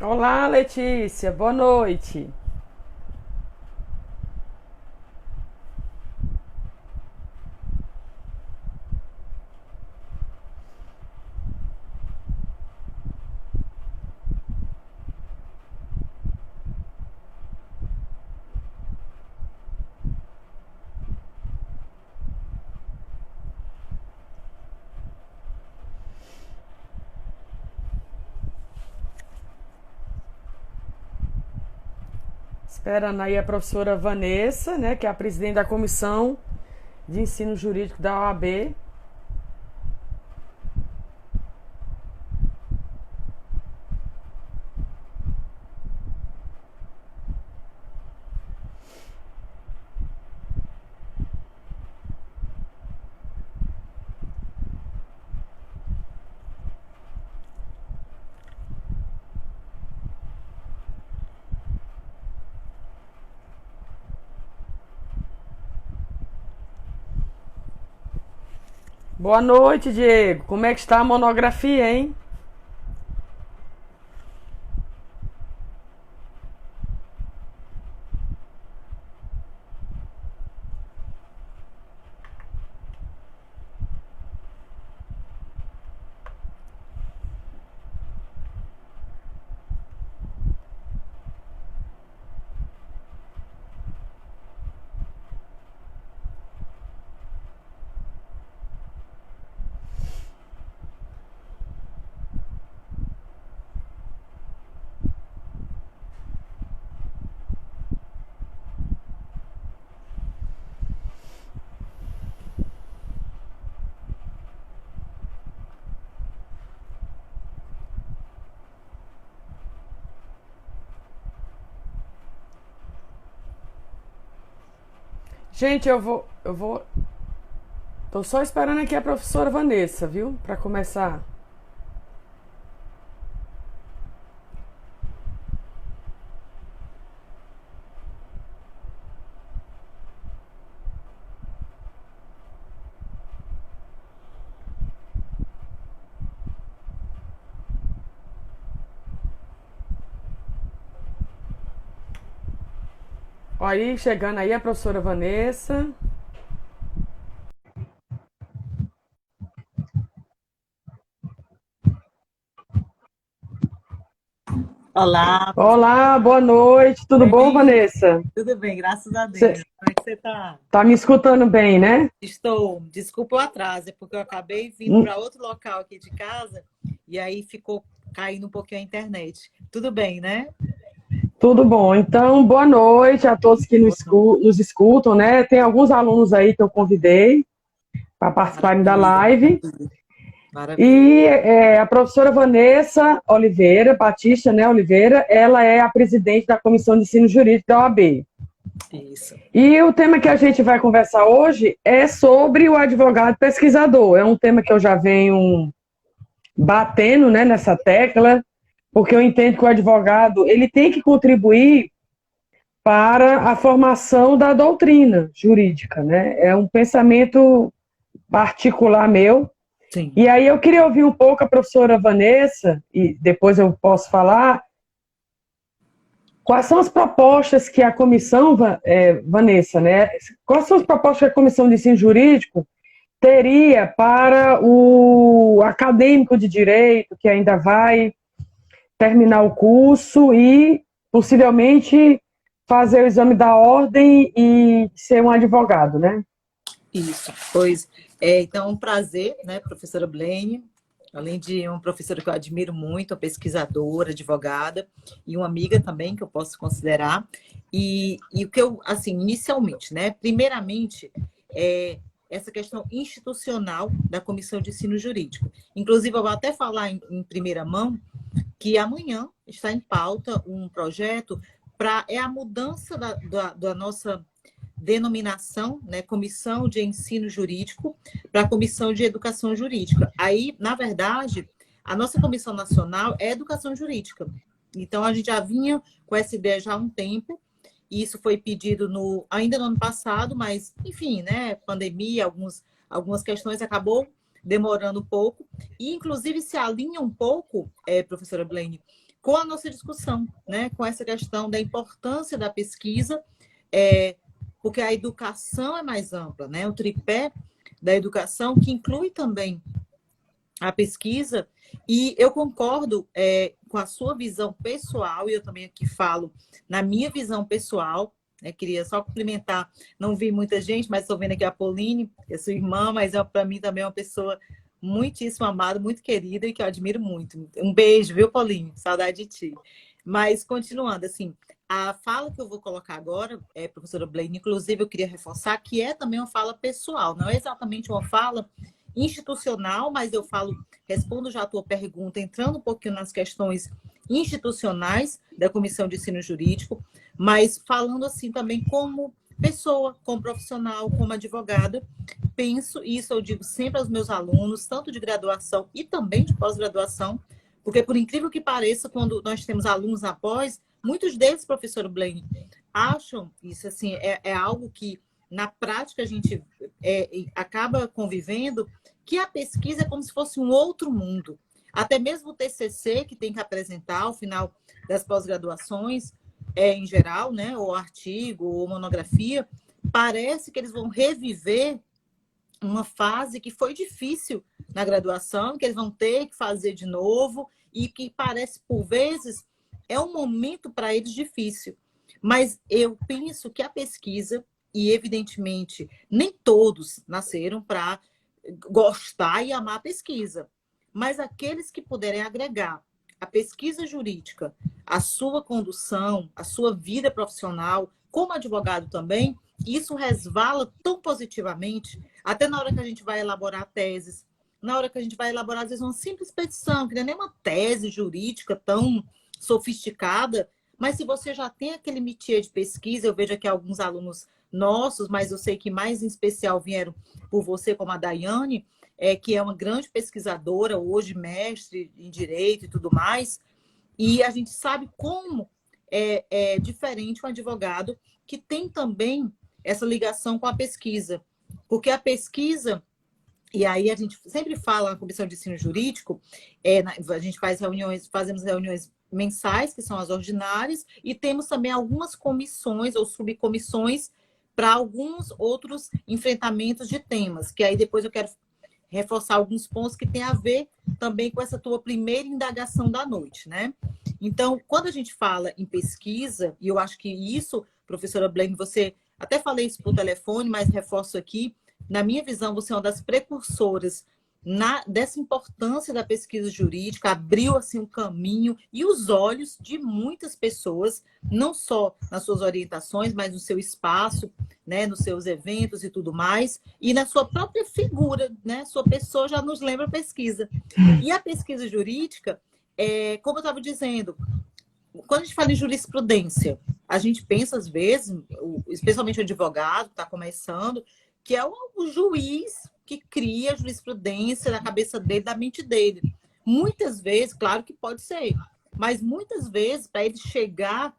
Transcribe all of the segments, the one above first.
Olá, Letícia, boa noite. Esperando aí a professora Vanessa, né, que é a presidente da Comissão de Ensino Jurídico da OAB. Boa noite, Diego. Como é que está a monografia, hein? Gente, tô só esperando aqui a professora Vanessa, viu, para começar. Aí, chegando aí a professora Vanessa. Olá, Olá, boa noite. Tudo bom, bem? Vanessa? Tudo bem, graças a Você Deus. Como é que você está? tá me escutando bem, né? Estou, desculpa o atraso, é porque eu acabei vindo para outro local aqui de casa e aí ficou caindo um pouquinho a internet. Tudo bem, né? Tudo bom. Então, boa noite a todos que Boa noite. nos escutam, né? Tem alguns alunos aí que eu convidei para participarem da Maravilha, live. maravilha. E a professora Vanessa Oliveira, Batista, né, Oliveira, ela é a presidente da Comissão de Ensino Jurídico da OAB. Isso. E o tema que a gente vai conversar hoje é sobre o advogado pesquisador. É um tema que eu já venho batendo, né, nessa tecla, porque eu entendo que o advogado ele tem que contribuir para a formação da doutrina jurídica, né? É um pensamento particular meu. Sim. E aí eu queria ouvir um pouco a professora Vanessa, e depois eu posso falar, quais são as propostas que a comissão, Vanessa, né? Quais são as propostas que a comissão de ensino jurídico teria para o acadêmico de direito que ainda vai terminar o curso e possivelmente fazer o exame da ordem e ser um advogado, né? Isso. Pois, então, é um prazer, né, professora Blaine, além de uma professora que eu admiro muito, uma pesquisadora, advogada, e uma amiga também, que eu posso considerar. E o que eu, assim, inicialmente, né, primeiramente, essa questão institucional da Comissão de Ensino Jurídico. Inclusive, eu vou até falar em primeira mão que amanhã está em pauta um projeto para a mudança da nossa denominação, né, Comissão de Ensino Jurídico, para a Comissão de Educação Jurídica. Aí, na verdade, a nossa Comissão Nacional é Educação Jurídica. Então, a gente já vinha com essa ideia já há um tempo, e isso foi pedido ainda no ano passado, mas, enfim, né, pandemia, algumas questões acabou demorando um pouco, e inclusive se alinha um pouco, professora Blaine, com a nossa discussão, né? Com essa questão da importância da pesquisa, porque a educação é mais ampla, né? O tripé da educação, que inclui também a pesquisa, e eu concordo com a sua visão pessoal, e eu também aqui falo na minha visão pessoal, né? Queria só cumprimentar, não vi muita gente, mas estou vendo aqui a Pauline, que é sua irmã, mas para mim também é uma pessoa muitíssimo amada, muito querida e que eu admiro muito. Um beijo, viu, Pauline? Saudade de ti. Mas, continuando, assim, a fala que eu vou colocar agora, professora Blaine, inclusive eu queria reforçar que é também uma fala pessoal, não é exatamente uma fala institucional, mas eu respondo já a tua pergunta, entrando um pouquinho nas questões institucionais da Comissão de Ensino Jurídico, mas falando assim também como pessoa, como profissional, como advogada, penso, e isso eu digo sempre aos meus alunos, tanto de graduação e também de pós-graduação, porque por incrível que pareça, quando nós temos alunos após, muitos deles, professor Blaine, acham isso assim, é algo que na prática a gente acaba convivendo, que a pesquisa é como se fosse um outro mundo. Até mesmo o TCC, que tem que apresentar ao final das pós-graduações, em geral, né, ou artigo, ou monografia, parece que eles vão reviver uma fase que foi difícil na graduação, que eles vão ter que fazer de novo, e que parece, por vezes, é um momento para eles difícil. Mas eu penso que a pesquisa, e evidentemente nem todos nasceram para gostar e amar a pesquisa, mas aqueles que puderem agregar a pesquisa jurídica, a sua condução, a sua vida profissional, como advogado também, isso resvala tão positivamente, até na hora que a gente vai elaborar teses, na hora que a gente vai elaborar, às vezes, uma simples petição, que não é nem uma tese jurídica tão sofisticada, mas se você já tem aquele métier de pesquisa, eu vejo aqui alguns alunos nossos, mas eu sei que mais em especial vieram por você, como a Daiane, que é uma grande pesquisadora, hoje mestre em Direito e tudo mais, e a gente sabe como é diferente um advogado que tem também essa ligação com a pesquisa, porque a pesquisa, e aí a gente sempre fala na Comissão de Ensino Jurídico, a gente fazemos reuniões mensais, que são as ordinárias, e temos também algumas comissões ou subcomissões para alguns outros enfrentamentos de temas, que aí depois eu quero reforçar alguns pontos que tem a ver também com essa tua primeira indagação da noite, né? Então, quando a gente fala em pesquisa, e eu acho que isso, professora Blaine, você até falei isso por telefone, mas reforço aqui, na minha visão, você é uma das precursoras dessa importância da pesquisa jurídica, abriu assim um caminho e os olhos de muitas pessoas, não só nas suas orientações, mas no seu espaço, né, nos seus eventos e tudo mais, e na sua própria figura, né, sua pessoa já nos lembra a pesquisa. E a pesquisa jurídica, como eu estava dizendo, quando a gente fala em jurisprudência, a gente pensa às vezes, especialmente o advogado que está começando, que é o juiz que cria a jurisprudência na cabeça dele, da mente dele. Muitas vezes, claro que pode ser, mas muitas vezes, para ele chegar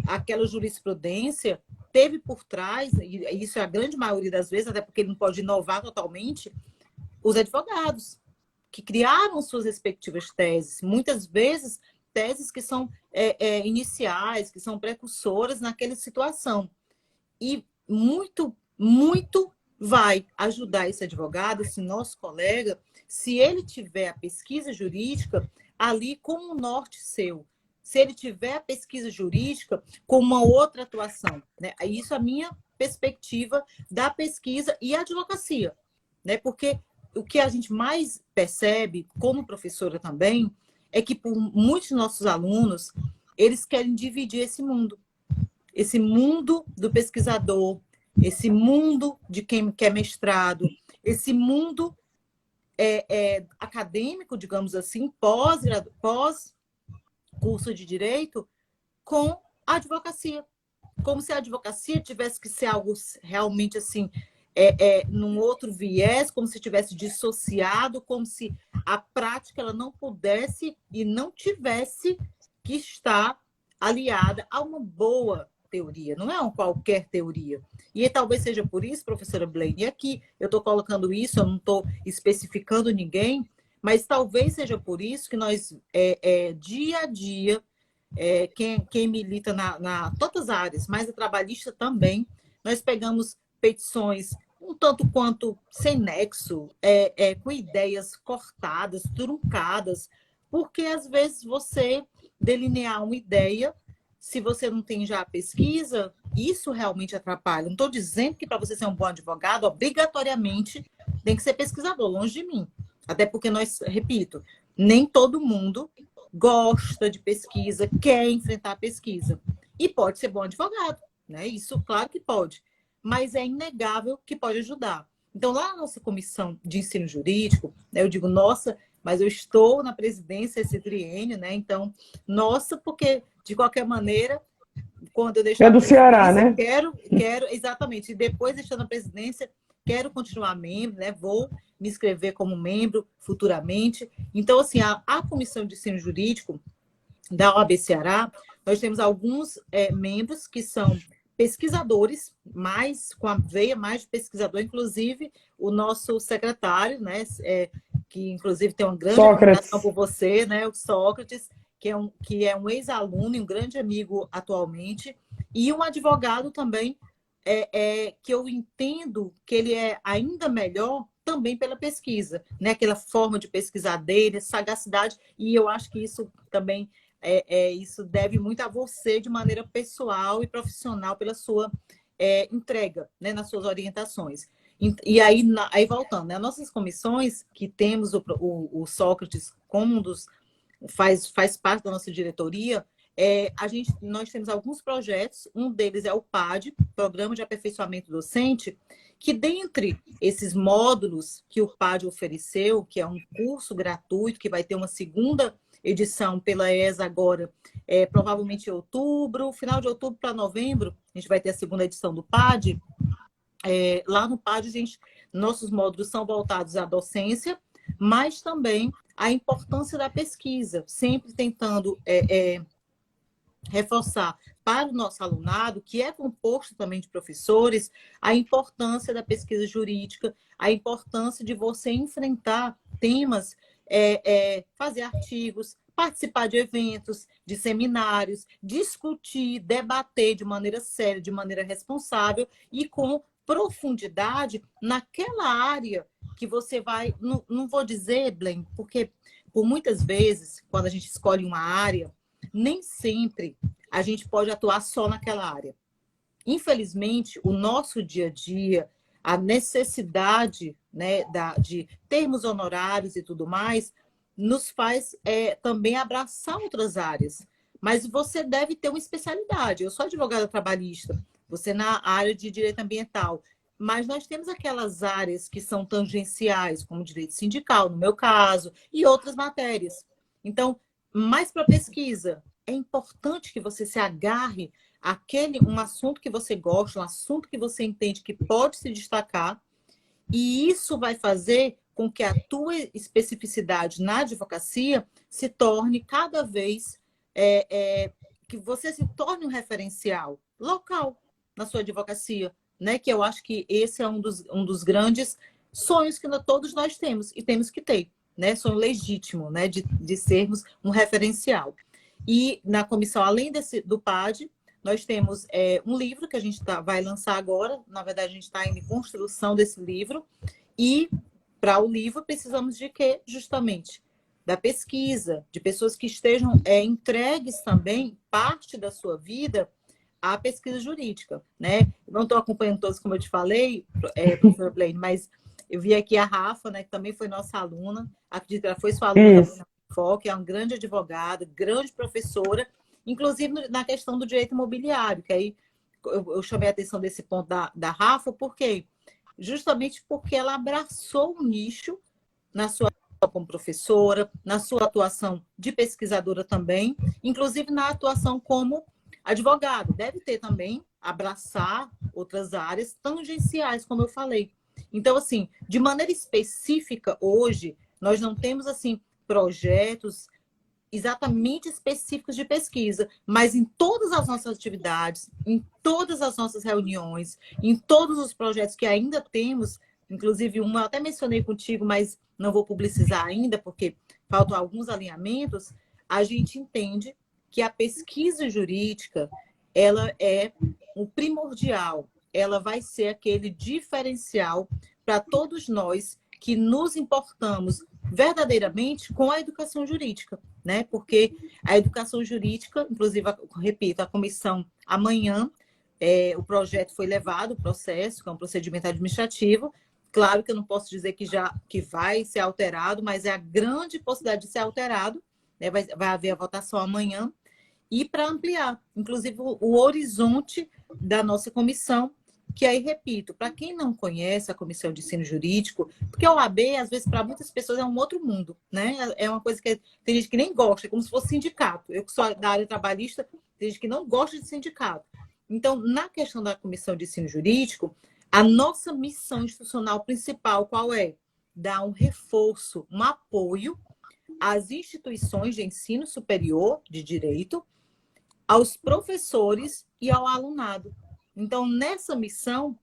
àquela jurisprudência, teve por trás, e isso é a grande maioria das vezes, até porque ele não pode inovar totalmente, os advogados, que criaram suas respectivas teses. Muitas vezes, teses que são iniciais, que são precursoras naquela situação. E muito, muito vai ajudar esse advogado, esse nosso colega, se ele tiver a pesquisa jurídica ali como um norte seu, se ele tiver a pesquisa jurídica com uma outra atuação, né? Isso é a minha perspectiva da pesquisa e advocacia, né? Porque o que a gente mais percebe, como professora também, é que por muitos nossos alunos, eles querem dividir esse mundo do pesquisador, esse mundo de quem quer mestrado, esse mundo acadêmico, digamos assim, pós-curso de direito, com a advocacia. Como se a advocacia tivesse que ser algo realmente assim, num outro viés, como se tivesse dissociado, como se a prática ela não pudesse e não tivesse que estar aliada a uma boa teoria, não é uma qualquer teoria. E talvez seja por isso, professora Blaine, e aqui eu estou colocando isso, eu não estou especificando ninguém, Mas talvez seja por isso que nós, dia a dia, quem milita todas as áreas, mas a trabalhista também, nós pegamos petições um tanto quanto sem nexo, com ideias cortadas, truncadas, porque às vezes você delinear uma ideia, se você não tem já a pesquisa, isso realmente atrapalha. Não estou dizendo que para você ser um bom advogado, obrigatoriamente tem que ser pesquisador, longe de mim. Até porque nós, repito, nem todo mundo gosta de pesquisa, quer enfrentar a pesquisa. E pode ser bom advogado, né? Isso, claro que pode. Mas é inegável que pode ajudar. Então, lá na nossa comissão de ensino jurídico, né, eu digo, nossa, mas eu estou na presidência esse triênio, né? Então, nossa, porque, de qualquer maneira, quando eu deixar É do Ceará, né? quero, exatamente, e depois deixando a presidência, quero continuar membro, né? Vou me inscrever como membro futuramente. Então, assim, a Comissão de Ensino Jurídico da OAB Ceará, nós temos alguns membros que são pesquisadores, mais com a veia mais de pesquisador, inclusive o nosso secretário, né? Que inclusive tem uma grande admiração por você, né? O Sócrates, que é um ex-aluno e um grande amigo atualmente, e um advogado também, que eu entendo que ele é ainda melhor também pela pesquisa, né? Aquela forma de pesquisar dele, sagacidade, e eu acho que isso também isso deve muito a você de maneira pessoal e profissional pela sua entrega, né? Nas suas orientações. E aí voltando, né? Nossas comissões, que temos o Sócrates como um dos faz parte da nossa diretoria, nós temos alguns projetos, um deles é o PAD, Programa de Aperfeiçoamento Docente, que dentre esses módulos que o PAD ofereceu, que é um curso gratuito, que vai ter uma segunda edição pela ESA agora, provavelmente em outubro, final de outubro para novembro, a gente vai ter a segunda edição do PAD. Lá no PAD, nossos módulos são voltados à docência, mas também a importância da pesquisa, sempre tentando reforçar para o nosso alunado, que é composto também de professores, a importância da pesquisa jurídica, a importância de você enfrentar temas, fazer artigos, participar de eventos, de seminários, discutir, debater de maneira séria, de maneira responsável e com profundidade naquela área que você vai... Não vou dizer, Blen, porque por muitas vezes, quando a gente escolhe uma área, nem sempre a gente pode atuar só naquela área. Infelizmente, o nosso dia a dia, a necessidade, né, de termos honorários e tudo mais, nos faz também abraçar outras áreas. Mas você deve ter uma especialidade. Eu sou advogada trabalhista, você na área de direito ambiental, mas nós temos aquelas áreas que são tangenciais, como direito sindical, no meu caso, e outras matérias. Então, mais para pesquisa, é importante que você se agarre um assunto que você gosta, um assunto que você entende que pode se destacar, e isso vai fazer com que a tua especificidade na advocacia se torne cada vez que você se torne um referencial local na sua advocacia, né? Que eu acho que esse é um dos grandes sonhos que todos nós temos e temos que ter, né? Sonho legítimo, né? De sermos um referencial. E na comissão, além do PAD, nós temos um livro que a gente vai lançar agora. Na verdade, a gente está em construção desse livro. E para o livro precisamos de quê? Justamente da pesquisa, de pessoas que estejam entregues também, parte da sua vida, à pesquisa jurídica, né? Eu não estou acompanhando todos, como eu te falei, professora Blaine, mas eu vi aqui a Rafa, né, que também foi nossa aluna, acredito que ela foi sua aluna também na UFOL, que é uma grande advogada, grande professora, inclusive na questão do direito imobiliário, que aí eu chamei a atenção desse ponto da Rafa, por quê? Justamente porque ela abraçou o nicho na sua como professora, na sua atuação de pesquisadora também, inclusive na atuação como advogado. Deve ter também, abraçar outras áreas tangenciais, como eu falei. Então, assim, de maneira específica, hoje, nós não temos, assim, projetos exatamente específicos de pesquisa, mas em todas as nossas atividades, em todas as nossas reuniões, em todos os projetos que ainda temos, inclusive uma eu até mencionei contigo, mas não vou publicizar ainda, porque faltam alguns alinhamentos. A gente entende que a pesquisa jurídica, ela é o primordial, ela vai ser aquele diferencial para todos nós que nos importamos verdadeiramente com a educação jurídica, né? Porque a educação jurídica, inclusive, repito, a comissão amanhã, o projeto foi levado, o processo, que é um procedimento administrativo. Claro que eu não posso dizer que vai ser alterado, mas é a grande possibilidade de ser alterado, né? Vai haver a votação amanhã, e para ampliar, inclusive, o horizonte da nossa comissão, que aí, repito, para quem não conhece a Comissão de Ensino Jurídico, porque a OAB, às vezes, para muitas pessoas é um outro mundo, né? É uma coisa que tem gente que nem gosta, é como se fosse sindicato. Eu que sou da área trabalhista, tem gente que não gosta de sindicato. Então, na questão da Comissão de Ensino Jurídico, a nossa missão institucional principal, qual é? Dar um reforço, um apoio às instituições de ensino superior de direito, aos professores e ao alunado. Então, nessa missão,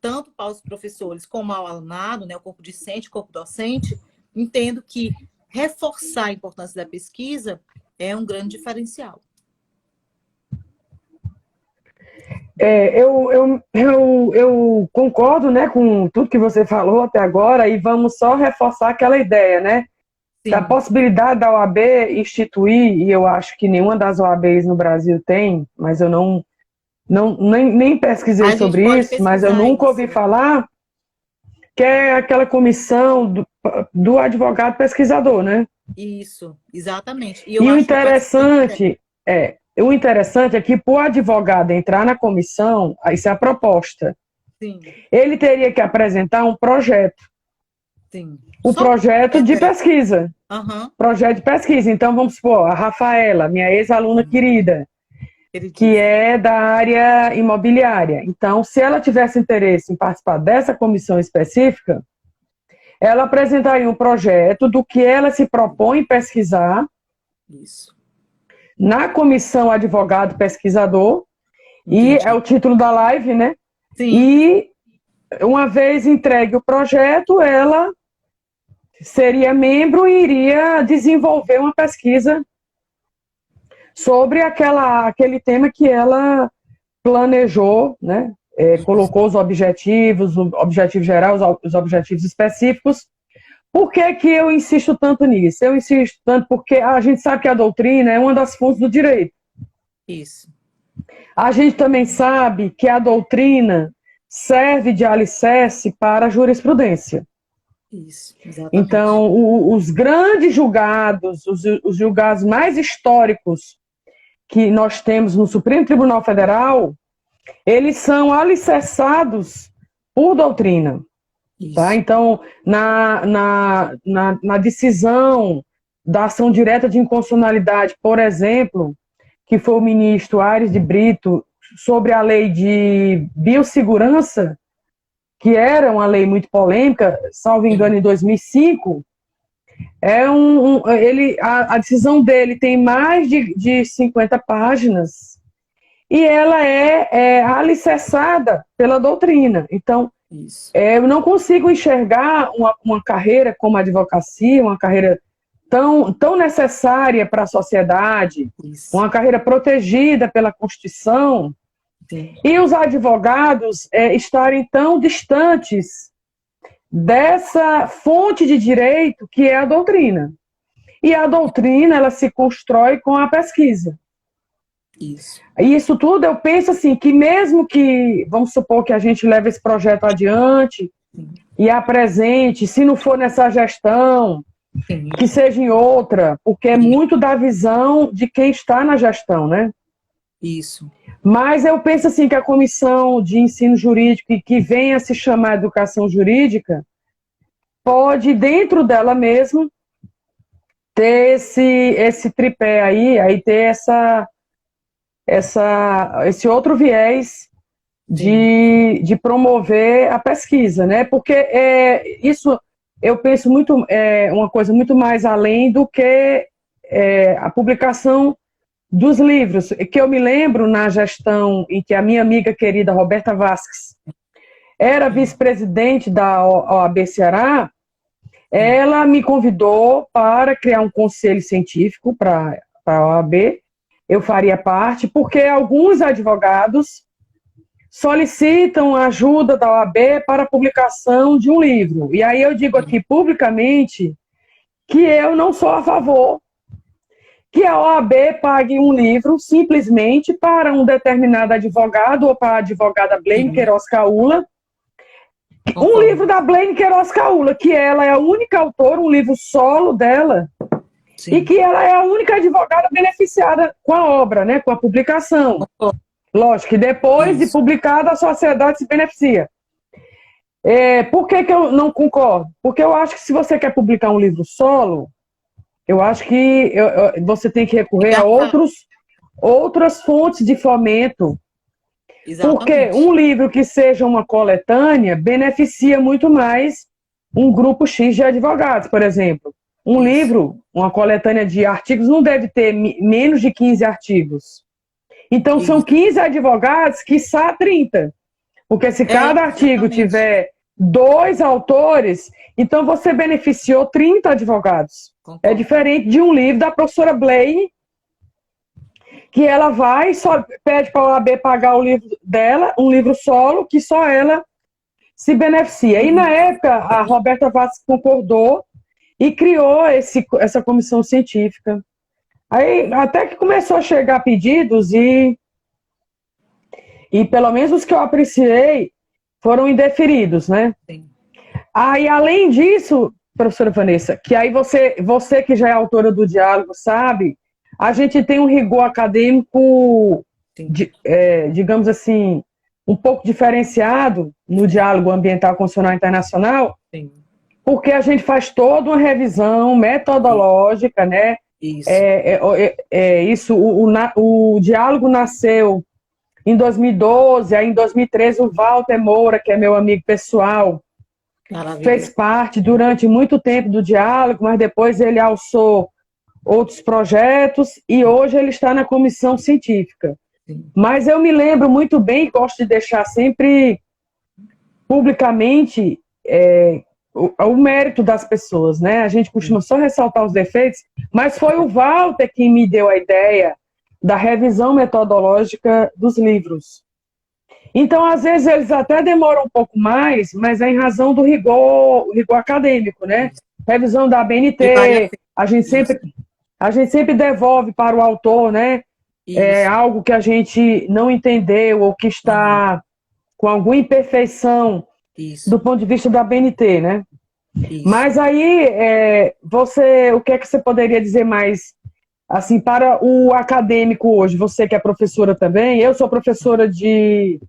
tanto para os professores como ao alunado, né, o corpo discente, o corpo docente, entendo que reforçar a importância da pesquisa é um grande diferencial. Eu concordo, né, com tudo que você falou até agora, e vamos só reforçar aquela ideia, né? Sim. Da possibilidade da OAB instituir, e eu acho que nenhuma das OABs no Brasil tem, mas eu nem pesquisei sobre isso, mas eu nunca ouvi falar, que é aquela comissão do advogado pesquisador, né? Isso, exatamente. E o interessante é que para o advogado entrar na comissão, isso é a proposta, sim, ele teria que apresentar um projeto. Sim. O projeto de pesquisa. Uhum. Projeto de pesquisa. Então, vamos supor, a Rafaela, minha ex-aluna querida, que é da área imobiliária. Então, se ela tivesse interesse em participar dessa comissão específica, ela apresentaria um projeto do que ela se propõe pesquisar. Isso. Na comissão advogado pesquisador, e é o título da live, né? Sim. E uma vez entregue o projeto, ela seria membro e iria desenvolver uma pesquisa sobre aquele tema que ela planejou, né? Colocou os objetivos, o objetivo geral, os objetivos específicos. Por que que eu insisto tanto nisso? Eu insisto tanto porque a gente sabe que a doutrina é uma das fontes do direito. Isso. A gente também sabe que a doutrina serve de alicerce para a jurisprudência. Isso, exatamente. Então, os grandes julgados, os julgados mais históricos que nós temos no Supremo Tribunal Federal, eles são alicerçados por doutrina. Tá? Então, na decisão da ação direta de inconstitucionalidade, por exemplo, que foi o ministro Aires de Brito, sobre a lei de biossegurança, que era uma lei muito polêmica, salvo engano, em 2005, a decisão dele tem mais de 50 páginas e ela é alicerçada pela doutrina. Então, eu não consigo enxergar uma carreira como a advocacia, uma carreira tão necessária para a sociedade, uma carreira protegida pela Constituição, sim, e os advogados estarem tão distantes dessa fonte de direito que é a doutrina. E a doutrina, ela se constrói com a pesquisa. Isso. E isso tudo, eu penso assim, que mesmo que, vamos supor que a gente leve esse projeto adiante, sim, e apresente, se não for nessa gestão, sim, que seja em outra, porque é muito da visão de quem está na gestão, né? Isso. Mas eu penso assim que a comissão de ensino jurídico, que venha a se chamar educação jurídica, pode, dentro dela mesmo, ter esse tripé aí ter esse outro viés de promover a pesquisa, né? Porque isso, eu penso muito, uma coisa muito mais além do que a publicação dos livros, que eu me lembro na gestão em que a minha amiga querida Roberta Vasques, era vice-presidente da OAB Ceará, ela me convidou para criar um conselho científico para a OAB. Eu faria parte, porque alguns advogados solicitam a ajuda da OAB para a publicação de um livro. E aí eu digo aqui publicamente que eu não sou a favor que a OAB pague um livro simplesmente para um determinado advogado ou para a advogada Blaine Queiroz Caula. Um livro da Blaine Queiroz Caula, que ela é a única autora, um livro solo dela, sim, e que ela é a única advogada beneficiada com a obra, né, com a publicação. Lógico que depois de publicada a sociedade se beneficia. Por que eu não concordo? Porque eu acho que se você quer publicar um livro solo, eu acho que você tem que recorrer a outras fontes de fomento. Exatamente. Porque um livro que seja uma coletânea beneficia muito mais um grupo X de advogados, por exemplo. Um livro, uma coletânea de artigos, não deve ter menos de 15 artigos. Então, são 15 advogados, quiçá 30. Porque se cada artigo tiver 2 autores, então você beneficiou 30 advogados. Concordo. É diferente de um livro da professora Blaine, que ela vai, só pede para a OAB pagar o livro dela, um livro solo, que só ela se beneficia. E na época, a Roberta Vasques concordou e criou essa comissão científica. Aí, até que começou a chegar pedidos e pelo menos os que eu apreciei foram indeferidos, né? Sim. Aí, além disso, professora Vanessa, que aí você que já é autora do diálogo sabe, a gente tem um rigor acadêmico, digamos assim, um pouco diferenciado no diálogo ambiental constitucional internacional, sim, porque a gente faz toda uma revisão metodológica, né? Isso. O diálogo nasceu em 2012, aí em 2013 o Walter Moura, que é meu amigo pessoal, fez parte durante muito tempo do diálogo, mas depois ele alçou outros projetos e hoje ele está na comissão científica. Sim. Mas eu me lembro muito bem, e gosto de deixar sempre publicamente o mérito das pessoas, né? A gente costuma só ressaltar os defeitos, mas foi o Walter que me deu a ideia da revisão metodológica dos livros. Então, às vezes, eles até demoram um pouco mais, mas é em razão do rigor acadêmico, né? Revisão da BNT, a gente sempre devolve para o autor, né? Algo que a gente não entendeu ou que está com alguma imperfeição do ponto de vista da BNT, né? Isso. Mas aí, o que é que você poderia dizer mais, assim, para o acadêmico hoje? Você que é professora também, eu sou professora de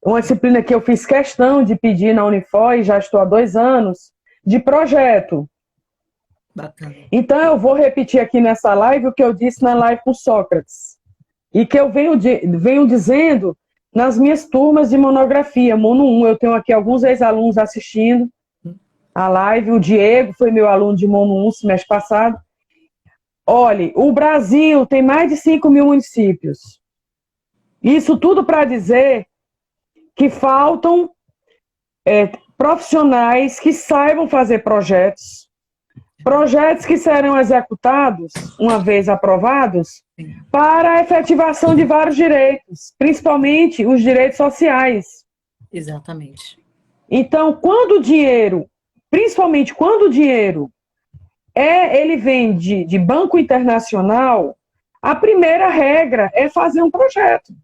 uma disciplina que eu fiz questão de pedir na Unifor, já estou há 2 anos, de projeto. Bacana. Então, eu vou repetir aqui nessa live o que eu disse na live com Sócrates. E que eu venho dizendo nas minhas turmas de monografia, Mono 1. Eu tenho aqui alguns ex-alunos assistindo a live. O Diego foi meu aluno de Mono 1 semestre passado. Olhe, o Brasil tem mais de 5 mil municípios. Isso tudo para dizer que faltam profissionais que saibam fazer projetos que serão executados, uma vez aprovados, para a efetivação de vários direitos, principalmente os direitos sociais. Exatamente. Então, principalmente quando o dinheiro ele vem de banco internacional, a primeira regra é fazer um projeto.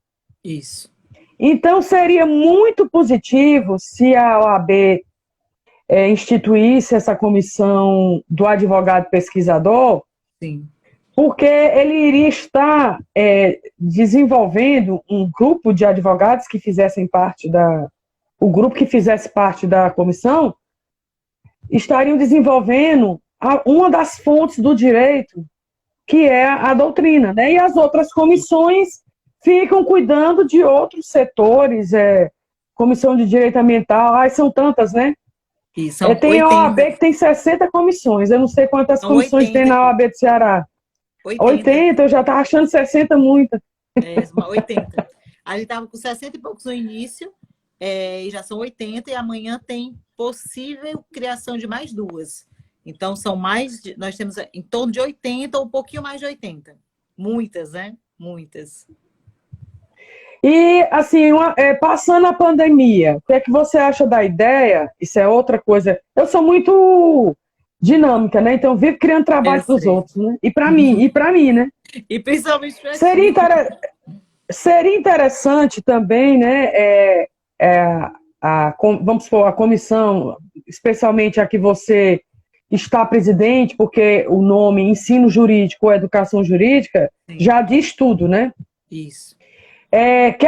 Isso. Então, seria muito positivo se a OAB instituísse essa comissão do advogado pesquisador, sim, porque ele iria estar desenvolvendo um grupo de advogados que fizessem parte o grupo que fizesse parte da comissão, estariam desenvolvendo uma das fontes do direito, que é a doutrina, né? E as outras comissões ficam cuidando de outros setores, comissão de direito ambiental, são tantas, né? Tem a OAB que tem 60 comissões, eu não sei quantas comissões 80. Tem na OAB do Ceará. 80, eu já estava achando 60 muita. 80. A gente estava com 60 e poucos no início, e já são 80, e amanhã tem possível criação de mais 2. Então, são nós temos em torno de 80 ou um pouquinho mais de 80. Muitas, né? Muitas. E, assim, passando a pandemia, o que é que você acha da ideia? Isso é outra coisa. Eu sou muito dinâmica, né? Então, eu vivo criando Eu trabalho para os sei. outros, né? E para mim, né? E principalmente para Seria, ti. inter... Seria interessante também, né? Vamos supor, a comissão, especialmente a que você está presidente, porque o nome ensino jurídico ou educação jurídica Sim, já diz tudo, né? isso. Que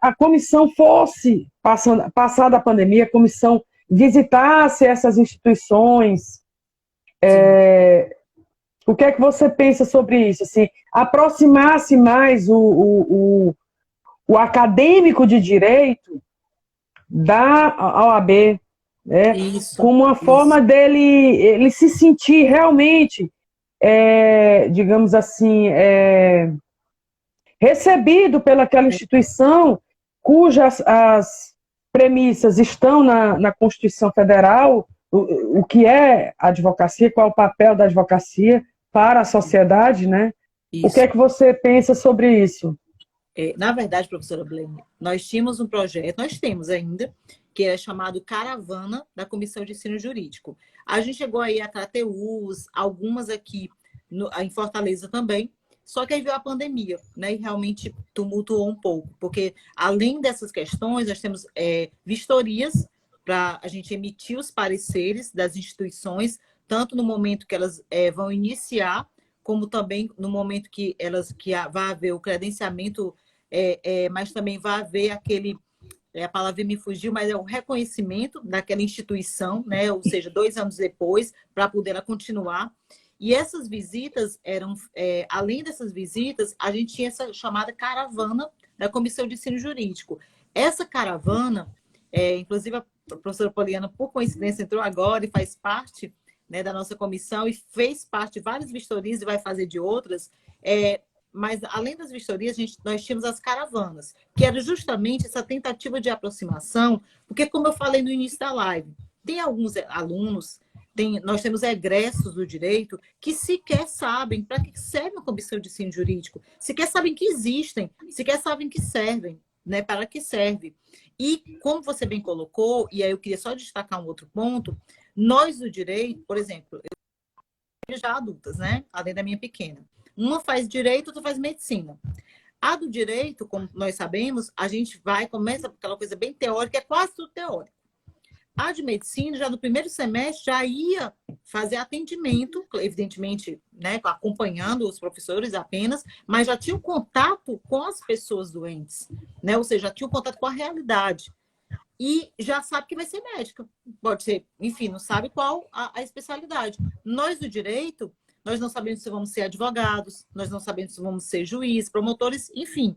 a comissão fosse, passada a pandemia, a comissão visitasse essas instituições. Sim. O que é que você pensa sobre isso? Assim, aproximasse mais o acadêmico de direito da OAB, né, Isso, como uma isso. forma dele ele se sentir realmente, digamos assim, recebido pelaquela instituição cujas as premissas estão na Constituição Federal, o que é a advocacia, qual é o papel da advocacia para a sociedade, né? O que é Isso. que você pensa sobre isso? Na verdade, professora Blaine, nós tínhamos um projeto, nós temos ainda, que é chamado Caravana da Comissão de Ensino Jurídico. A gente chegou aí a KTUs, algumas aqui em Fortaleza também, só que aí veio a pandemia, né? E realmente tumultuou um pouco, porque além dessas questões, nós temos vistorias para a gente emitir os pareceres das instituições, tanto no momento que elas vão iniciar, como também no momento que vai haver o credenciamento, mas também vai haver a palavra me fugiu, mas é o reconhecimento daquela instituição, né? Ou seja, 2 anos depois, para poder ela continuar. E essas visitas eram, além dessas visitas, a gente tinha essa chamada caravana da Comissão de Ensino Jurídico. Essa caravana, inclusive a professora Poliana, por coincidência, entrou agora e faz parte, né, da nossa comissão e fez parte de várias vistorias e vai fazer de outras. Mas, além das vistorias, nós tínhamos as caravanas, que era justamente essa tentativa de aproximação, porque, como eu falei no início da live, tem alguns alunos, nós temos egressos do direito que sequer sabem para que serve a comissão de ensino jurídico, sequer sabem que existem, sequer sabem que servem, né, para que serve. E, como você bem colocou, e aí eu queria só destacar um outro ponto, nós do direito, por exemplo, já adultas, né? Além da minha pequena. Uma faz direito, outra faz medicina. A do direito, como nós sabemos, a gente começa com aquela coisa bem teórica, é quase tudo teórico. A de medicina, já no primeiro semestre, já ia fazer atendimento, evidentemente, né, acompanhando os professores apenas, mas já tinha um contato com as pessoas doentes, né? Ou seja, já tinha um contato com a realidade. E já sabe que vai ser médica. Pode ser, enfim, não sabe qual a especialidade. Nós do direito, nós não sabemos se vamos ser advogados, nós não sabemos se vamos ser juízes, promotores, enfim.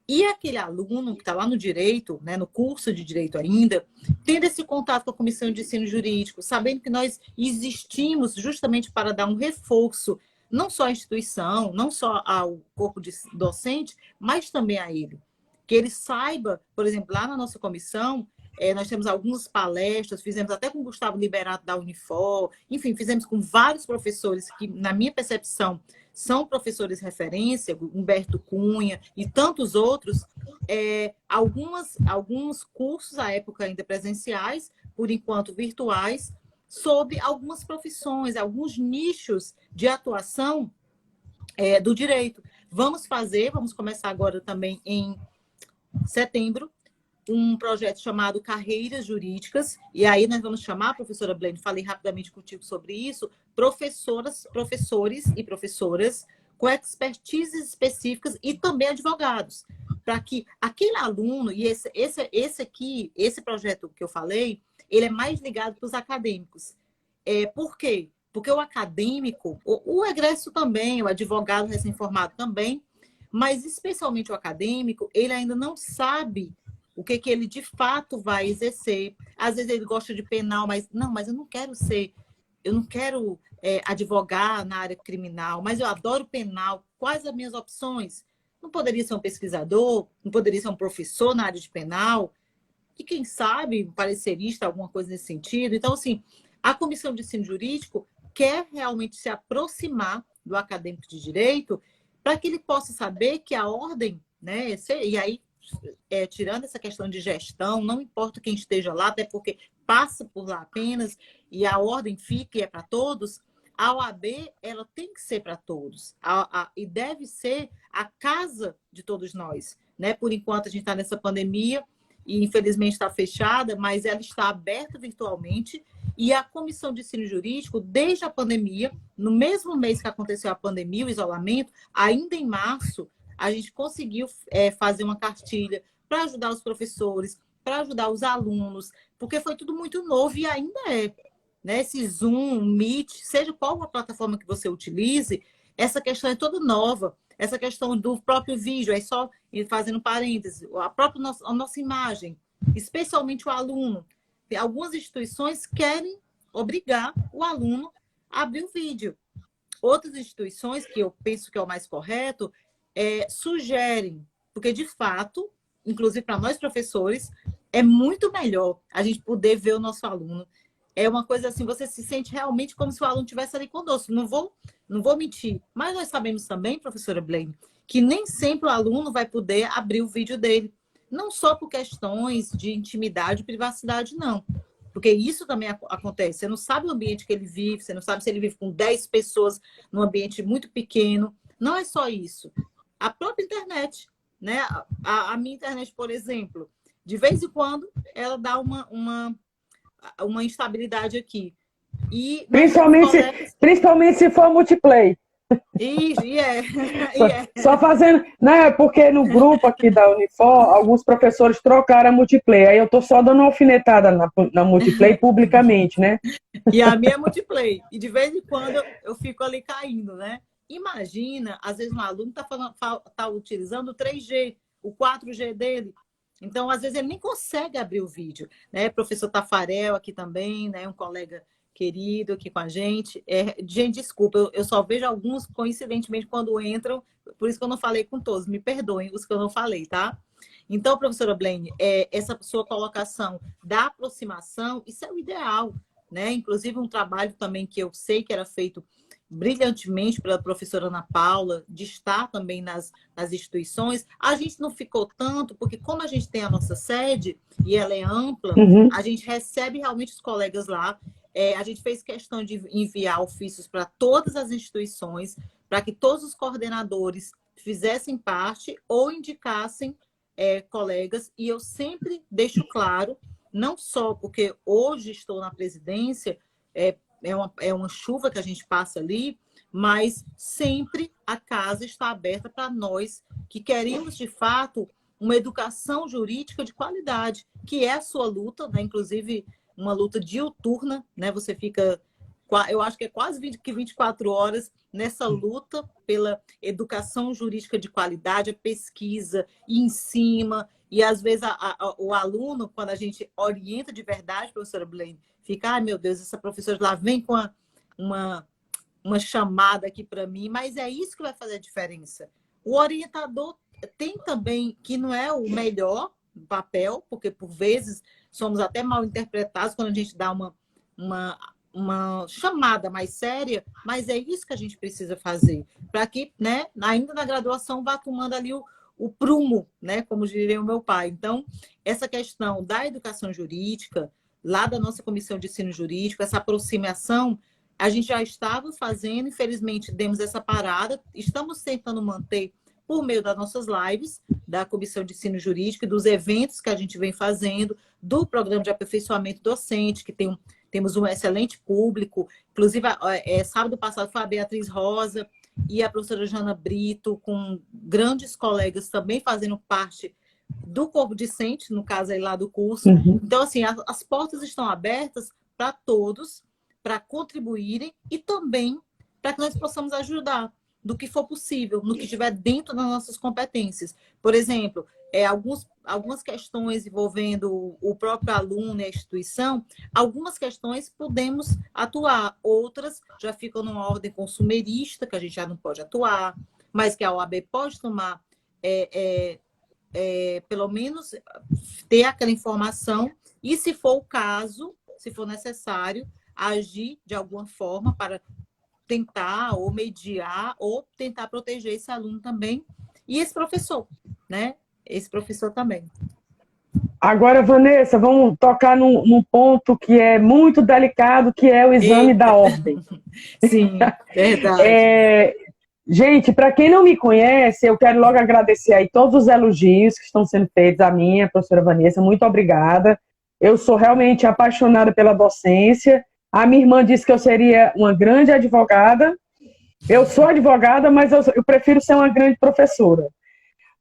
E aquele aluno que está lá no direito, né, no curso de direito ainda, tendo esse contato com a comissão de ensino jurídico, sabendo que nós existimos justamente para dar um reforço, não só à instituição, não só ao corpo docente, mas também a ele. Que ele saiba, por exemplo, lá na nossa comissão, nós temos algumas palestras, fizemos até com o Gustavo Liberato da Unifor, enfim, fizemos com vários professores que, na minha percepção, são professores referência, Humberto Cunha e tantos outros, alguns cursos, à época ainda presenciais, por enquanto virtuais, sobre algumas profissões, alguns nichos de atuação do direito. Vamos começar agora também em setembro, um projeto chamado Carreiras Jurídicas, e aí nós vamos chamar, professora Blaine, falei rapidamente contigo sobre isso, professores e professoras com expertises específicas e também advogados, para que aquele aluno, e esse projeto que eu falei, ele é mais ligado para os acadêmicos. Por quê? Porque o acadêmico, o egresso também, o advogado recém-formado também, mas especialmente o acadêmico, ele ainda não sabe o que ele de fato vai exercer. Às vezes ele gosta de penal, mas eu não quero advogar na área criminal, mas eu adoro penal. Quais as minhas opções? Não poderia ser um pesquisador? Não poderia ser um professor na área de penal? E quem sabe, um parecerista, alguma coisa nesse sentido. Então, assim, a Comissão de Ensino Jurídico quer realmente se aproximar do acadêmico de direito para que ele possa saber que a ordem, né, e aí, tirando essa questão de gestão, não importa quem esteja lá, até porque passa por lá apenas, e a ordem fica e é para todos, a OAB ela tem que ser para todos, e deve ser a casa de todos nós. Né? Por enquanto, a gente está nessa pandemia, e infelizmente está fechada, mas ela está aberta virtualmente, e a Comissão de Ensino Jurídico, desde a pandemia, no mesmo mês que aconteceu a pandemia, o isolamento, ainda em março, a gente conseguiu fazer uma cartilha para ajudar os professores, para ajudar os alunos, porque foi tudo muito novo e ainda é. Né? Esse Zoom, Meet, seja qual a plataforma que você utilize, essa questão é toda nova. Essa questão do próprio vídeo, aí só fazendo parênteses, a nossa imagem, especialmente o aluno. Algumas instituições querem obrigar o aluno a abrir o vídeo. Outras instituições, que eu penso que é o mais correto, sugerem, porque de fato, inclusive para nós professores, é muito melhor a gente poder ver o nosso aluno. É uma coisa assim, você se sente realmente como se o aluno estivesse ali conosco. Não vou mentir. Mas nós sabemos também, professora Blaine, que nem sempre o aluno vai poder abrir o vídeo dele. Não só por questões de intimidade e privacidade, não. Porque isso também acontece. Você não sabe o ambiente que ele vive, você não sabe se ele vive com 10 pessoas num ambiente muito pequeno. Não é só isso. A própria internet, né? A minha internet, por exemplo, de vez em quando, ela dá uma instabilidade aqui. E principalmente se for multiplayer. Isso, Só fazendo, né? Porque no grupo aqui da Unifor, alguns professores trocaram a multiplayer. Aí eu tô só dando uma alfinetada na multiplayer publicamente, né? E a minha é multiplayer. E de vez em quando eu fico ali caindo, né? Imagina, às vezes um aluno tá utilizando o 3G, o 4G dele. Então, às vezes, ele nem consegue abrir o vídeo. Né? Professor Tafarel aqui também, né? Um colega querido aqui com a gente. Gente, desculpa, eu só vejo alguns, coincidentemente, quando entram, por isso que eu não falei com todos. Me perdoem os que eu não falei, tá? Então, professora Blaine, essa sua colocação da aproximação, isso é o ideal. Né? Inclusive, um trabalho também que eu sei que era feito brilhantemente pela professora Ana Paula, de estar também nas instituições. A gente não ficou tanto, porque como a gente tem a nossa sede, e ela é ampla, a gente recebe realmente os colegas lá. A gente fez questão de enviar ofícios para todas as instituições, para que todos os coordenadores fizessem parte ou indicassem colegas. E eu sempre deixo claro, não só porque hoje estou na presidência, é uma chuva que a gente passa ali, mas sempre a casa está aberta para nós que queremos, de fato, uma educação jurídica de qualidade, que é a sua luta, né? Inclusive uma luta diuturna, né? Você fica, eu acho que é quase 24 horas nessa luta pela educação jurídica de qualidade, a pesquisa e em cima, e às vezes o aluno, quando a gente orienta de verdade, professora Blaine, fica, ai meu Deus, essa professora lá vem com uma chamada aqui para mim, mas é isso que vai fazer a diferença. O orientador tem também, que não é o melhor papel, porque por vezes somos até mal interpretados quando a gente dá uma chamada mais séria, mas é isso que a gente precisa fazer, para que, né, ainda na graduação, vá tomando ali o prumo, né, como diria o meu pai. Então, essa questão da educação jurídica, lá da nossa Comissão de Ensino Jurídico, essa aproximação, a gente já estava fazendo, infelizmente, demos essa parada, estamos tentando manter por meio das nossas lives, da Comissão de Ensino Jurídico e dos eventos que a gente vem fazendo, do programa de aperfeiçoamento docente, que temos um excelente público. Inclusive, sábado passado foi a Beatriz Rosa e a professora Jana Brito, com grandes colegas também fazendo parte do corpo discente, no caso aí lá do curso. Então, assim, as portas estão abertas para todos, para contribuírem e também para que nós possamos ajudar do que for possível, no que estiver dentro das nossas competências. Por exemplo, algumas questões envolvendo o próprio aluno e a instituição, algumas questões podemos atuar, outras já ficam numa ordem consumerista, que a gente já não pode atuar, mas que a OAB pode tomar pelo menos ter aquela informação e, se for o caso, se for necessário, agir de alguma forma para tentar ou mediar ou tentar proteger esse aluno também e esse professor, né? Esse professor também. Agora, Vanessa, vamos tocar num ponto que é muito delicado, que é o exame da ordem. Sim, verdade. Gente, para quem não me conhece, eu quero logo agradecer aí todos os elogios que estão sendo feitos à minha professora Vanessa. Muito obrigada. Eu sou realmente apaixonada pela docência. A minha irmã disse que eu seria uma grande advogada. Eu sou advogada, mas eu prefiro ser uma grande professora.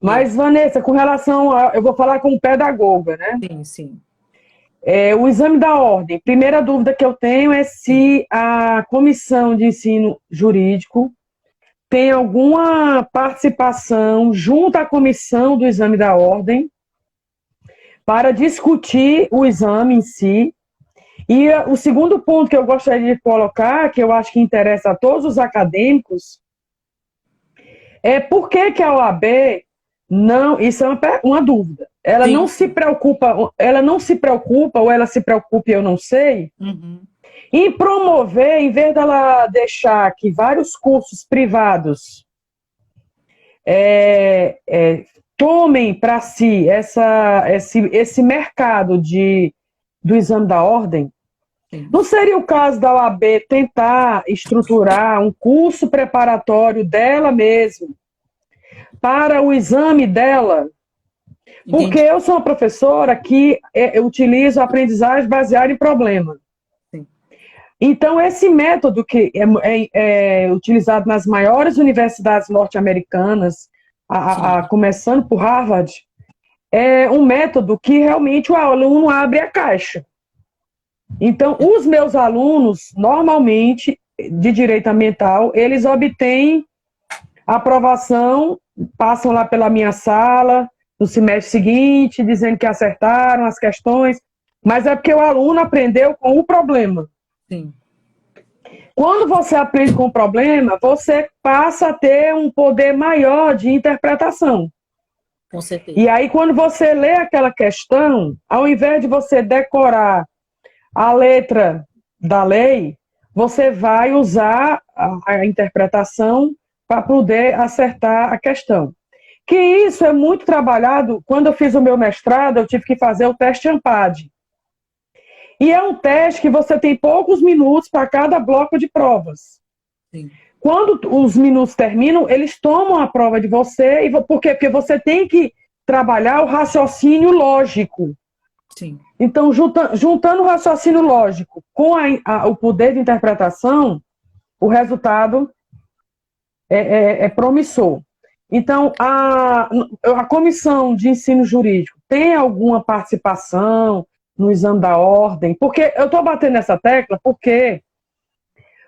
Mas, Vanessa, com relação eu vou falar como pedagoga, né? Sim, sim. O exame da ordem. Primeira dúvida que eu tenho é se a comissão de ensino jurídico tem alguma participação junto à comissão do exame da ordem para discutir o exame em si. E o segundo ponto que eu gostaria de colocar, que eu acho que interessa a todos os acadêmicos, é por que a OAB não, isso é uma dúvida. Ela não se preocupa, ou ela se preocupa, eu não sei, em promover, em vez dela deixar que vários cursos privados tomem para si esse mercado do exame da ordem. Não seria o caso da OAB tentar estruturar um curso preparatório dela mesma para o exame dela? Porque eu sou uma professora que utiliza a aprendizagem baseada em problema. Então, esse método que é utilizado nas maiores universidades norte-americanas, começando por Harvard, é um método que realmente o aluno abre a caixa. Então, os meus alunos, normalmente, de direito ambiental, eles obtêm aprovação, passam lá pela minha sala, no semestre seguinte, dizendo que acertaram as questões, mas é porque o aluno aprendeu com o problema. Sim. Quando você aprende com o problema, você passa a ter um poder maior de interpretação. Com certeza. E aí, quando você lê aquela questão, ao invés de você decorar a letra da lei, você vai usar a interpretação para poder acertar a questão. Que isso é muito trabalhado. Quando eu fiz o meu mestrado, eu tive que fazer o teste AMPAD. E é um teste que você tem poucos minutos para cada bloco de provas. Sim. Quando os minutos terminam, eles tomam a prova de você. Por quê? Porque você tem que trabalhar o raciocínio lógico. Sim. Então, juntando o raciocínio lógico com o poder de interpretação, o resultado é promissor. Então, a comissão de ensino jurídico tem alguma participação no exame da ordem? Porque eu estou batendo nessa tecla porque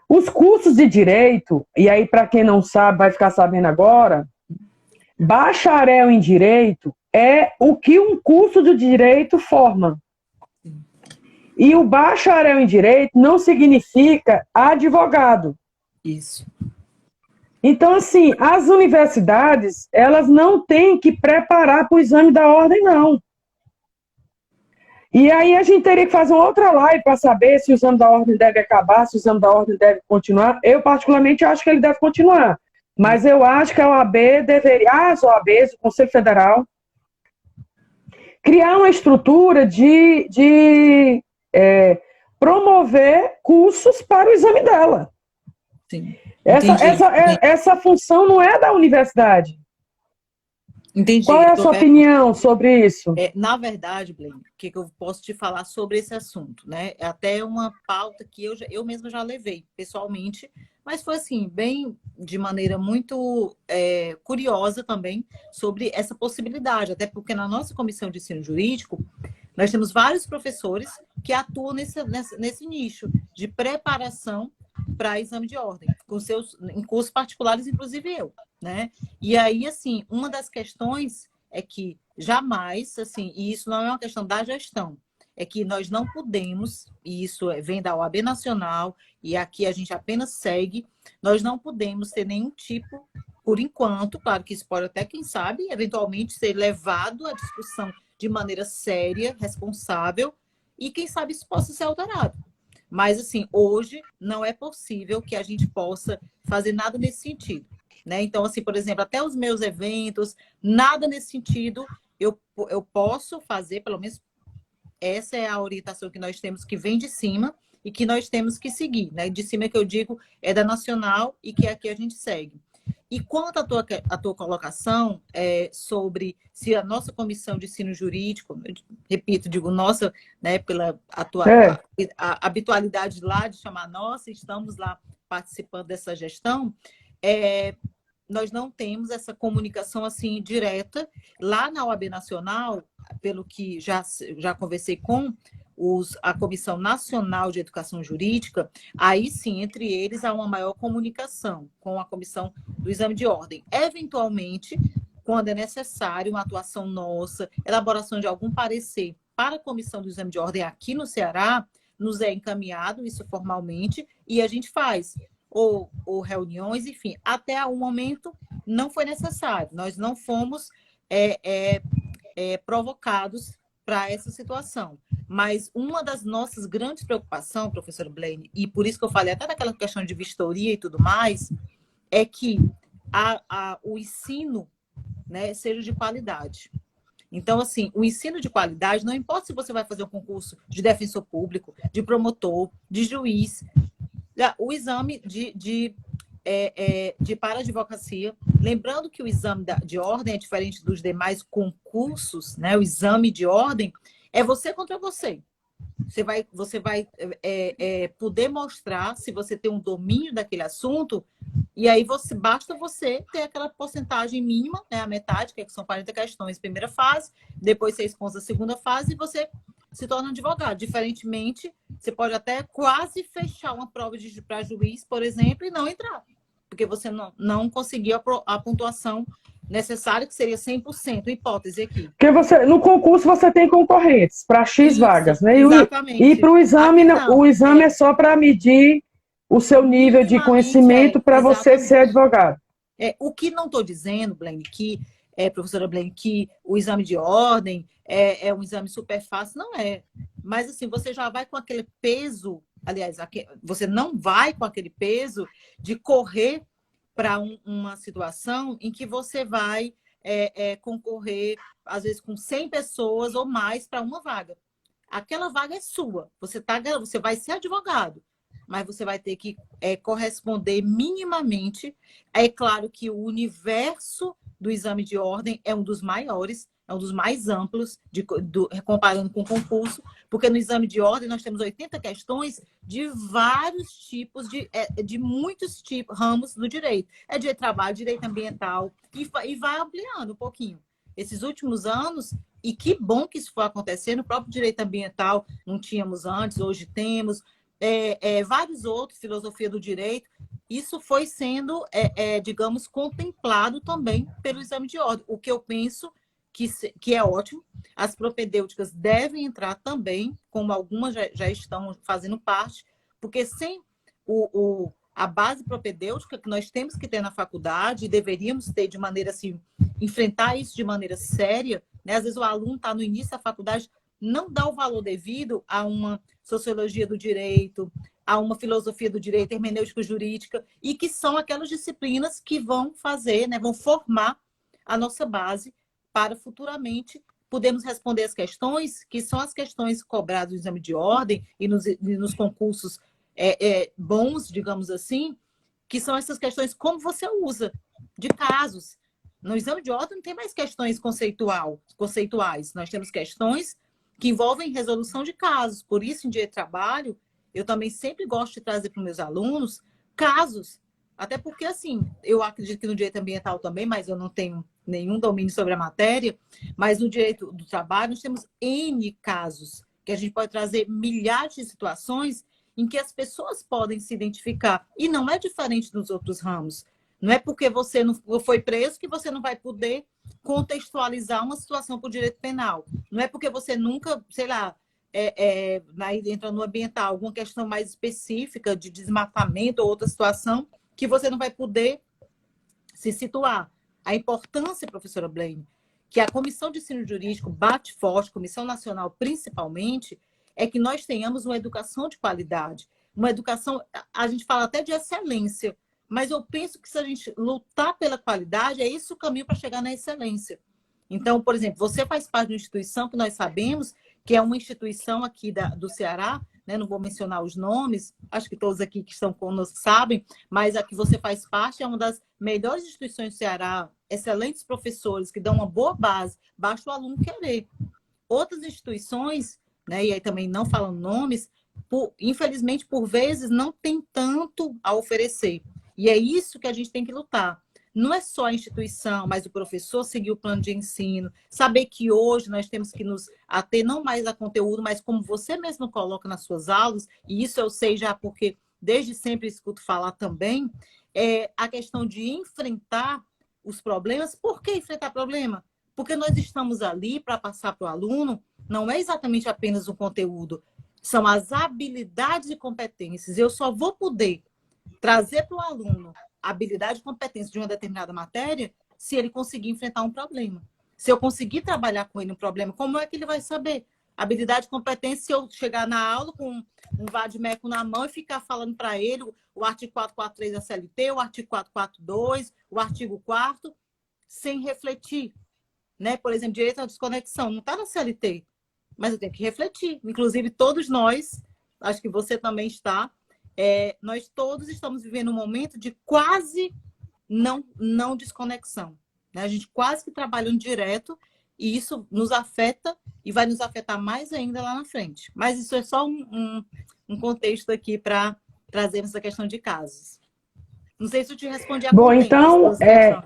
os cursos de direito, e aí para quem não sabe, vai ficar sabendo agora, bacharel em direito é o que um curso de direito forma. E o bacharel em direito não significa advogado. Isso. Então, assim, as universidades, elas não têm que preparar para o exame da ordem, não. E aí a gente teria que fazer uma outra live para saber se o exame da ordem deve acabar, se o exame da ordem deve continuar. Eu, particularmente, acho que ele deve continuar. Mas eu acho que a OAB deveria, as OABs, o Conselho Federal, criar uma estrutura de promover cursos para o exame dela. Sim. Essa função não é da universidade. Entendi. Qual é a sua opinião sobre isso? Na verdade, Blaine, o que eu posso te falar sobre esse assunto, né? É até uma pauta que eu mesma já levei pessoalmente, mas foi assim, bem de maneira muito curiosa também sobre essa possibilidade, até porque na nossa comissão de ensino jurídico, nós temos vários professores que atuam nesse nicho de preparação para exame de ordem, em cursos particulares, inclusive eu, né? E aí, assim, uma das questões é que jamais, assim, e isso não é uma questão da gestão, é que nós não podemos, e isso vem da OAB Nacional, e aqui a gente apenas segue, nós não podemos ter nenhum tipo, por enquanto, claro que isso pode até, quem sabe, eventualmente ser levado à discussão de maneira séria, responsável, e quem sabe isso possa ser alterado. Mas, assim, hoje não é possível que a gente possa fazer nada nesse sentido, né? Então, assim, por exemplo, até os meus eventos, nada nesse sentido eu posso fazer, pelo menos essa é a orientação que nós temos, que vem de cima e que nós temos que seguir, né? De cima que eu digo é da nacional e que aqui a gente segue. E quanto à tua colocação sobre se a nossa comissão de ensino jurídico, eu repito, digo nossa, né, pela a habitualidade lá de chamar nossa, estamos lá participando dessa gestão, nós não temos essa comunicação assim direta. Lá na OAB Nacional, pelo que já conversei com a Comissão Nacional de Educação Jurídica, aí sim, entre eles, há uma maior comunicação com a Comissão do Exame de Ordem. Eventualmente, quando é necessário uma atuação nossa, elaboração de algum parecer para a Comissão do Exame de Ordem aqui no Ceará, nos é encaminhado isso formalmente e a gente faz. Ou reuniões, enfim, até o momento não foi necessário. Nós não fomos provocados para essa situação. Mas uma das nossas grandes preocupações, professora Blaine, e por isso que eu falei até daquela questão de vistoria e tudo mais, é que o ensino, né, seja de qualidade. Então, assim, o ensino de qualidade, não importa se você vai fazer um concurso de defensor público, de promotor, de juiz, o exame de para-advocacia, lembrando que o exame de ordem é diferente dos demais concursos, né? O exame de ordem é você contra você. Você vai poder mostrar se você tem um domínio daquele assunto, e aí basta você ter aquela porcentagem mínima, né, a metade, que são 40 questões, primeira fase, depois você expõe a segunda fase e você se torna advogado. Diferentemente, você pode até quase fechar uma prova para juiz, por exemplo, e não entrar, porque você não conseguiu a pontuação necessária, que seria 100%, hipótese aqui. Porque no concurso você tem concorrentes para X Isso, vagas, né? Exatamente. E para o exame, o exame é só para medir o seu nível de conhecimento para você ser advogado. O que não estou dizendo, Blaine, professora Blaine, que o exame de ordem é um exame super fácil, não é. Mas, assim, você já vai com aquele peso, aliás, você não vai com aquele peso de correr para uma situação em que você vai concorrer, às vezes, com 100 pessoas ou mais para uma vaga. Aquela vaga é sua, você vai ser advogado, mas você vai ter que corresponder minimamente. É claro que o universo do exame de ordem é um dos maiores, é um dos mais amplos, comparando com o concurso, porque no exame de ordem nós temos 80 questões de vários tipos, de muitos tipos, ramos do direito. É direito de trabalho, direito ambiental, e vai ampliando um pouquinho. Esses últimos anos, e que bom que isso foi acontecendo, o próprio direito ambiental não tínhamos antes, hoje temos, vários outros, filosofia do direito, isso foi sendo, digamos, contemplado também pelo exame de ordem, o que eu penso que é ótimo. As propedêuticas devem entrar também, como algumas já estão fazendo parte, porque sem a base propedêutica que nós temos que ter na faculdade, e deveríamos ter de maneira assim, enfrentar isso de maneira séria, né? Às vezes o aluno está no início da faculdade, não dá o valor devido a uma sociologia do direito, a uma filosofia do direito, hermenêutica jurídica, e que são aquelas disciplinas que vão fazer, né, vão formar a nossa base para futuramente podermos responder as questões, que são as questões cobradas no exame de ordem e nos concursos bons, digamos assim, que são essas questões como você usa, de casos. No exame de ordem não tem mais questões conceituais, nós temos questões que envolvem resolução de casos. Por isso, em direito de trabalho, eu também sempre gosto de trazer para os meus alunos casos, até porque, assim, eu acredito que no direito ambiental também, mas eu não tenho nenhum domínio sobre a matéria, mas no direito do trabalho nós temos N casos, que a gente pode trazer milhares de situações em que as pessoas podem se identificar, e não é diferente dos outros ramos. Não é porque você não foi preso que você não vai poder contextualizar uma situação para o direito penal. Não é porque você nunca, sei lá, entra no ambiental, alguma questão mais específica de desmatamento ou outra situação, que você não vai poder se situar. A importância, professora Blaine, que a Comissão de Ensino Jurídico bate forte, Comissão Nacional principalmente, é que nós tenhamos uma educação de qualidade. Uma educação, a gente fala até de excelência, mas eu penso que se a gente lutar pela qualidade, é isso o caminho para chegar na excelência. Então, por exemplo, você faz parte de uma instituição que nós sabemos que é uma instituição aqui do Ceará, né? Não vou mencionar os nomes, acho que todos aqui que estão conosco sabem, mas a que você faz parte é uma das melhores instituições do Ceará, excelentes professores que dão uma boa base, basta o aluno querer. Outras instituições, né? E aí também não falando nomes, infelizmente, por vezes, não tem tanto a oferecer. E é isso que a gente tem que lutar. Não é só a instituição, mas o professor seguir o plano de ensino, saber que hoje nós temos que nos ater não mais a conteúdo, mas como você mesmo coloca nas suas aulas, e isso eu sei já porque desde sempre escuto falar também, é a questão de enfrentar os problemas. Por que enfrentar problema? Porque nós estamos ali para passar para o aluno, não é exatamente apenas o conteúdo, são as habilidades e competências. Eu só vou poder trazer para o aluno a habilidade e competência de uma determinada matéria se ele conseguir enfrentar um problema. Se eu conseguir trabalhar com ele um problema, como é que ele vai saber? Habilidade e competência, se eu chegar na aula com um vade-mecum na mão e ficar falando para ele o artigo 443 da CLT, o artigo 442, o artigo 4º, sem refletir. Né? Por exemplo, direito à desconexão, não está na CLT, mas eu tenho que refletir. Inclusive, todos nós, acho que você também está, nós todos estamos vivendo um momento de quase não desconexão. Né? A gente quase que trabalhando direto e isso nos afeta e vai nos afetar mais ainda lá na frente. Mas isso é só um contexto aqui para trazer essa questão de casos. Não sei se eu te respondi a Bom, então,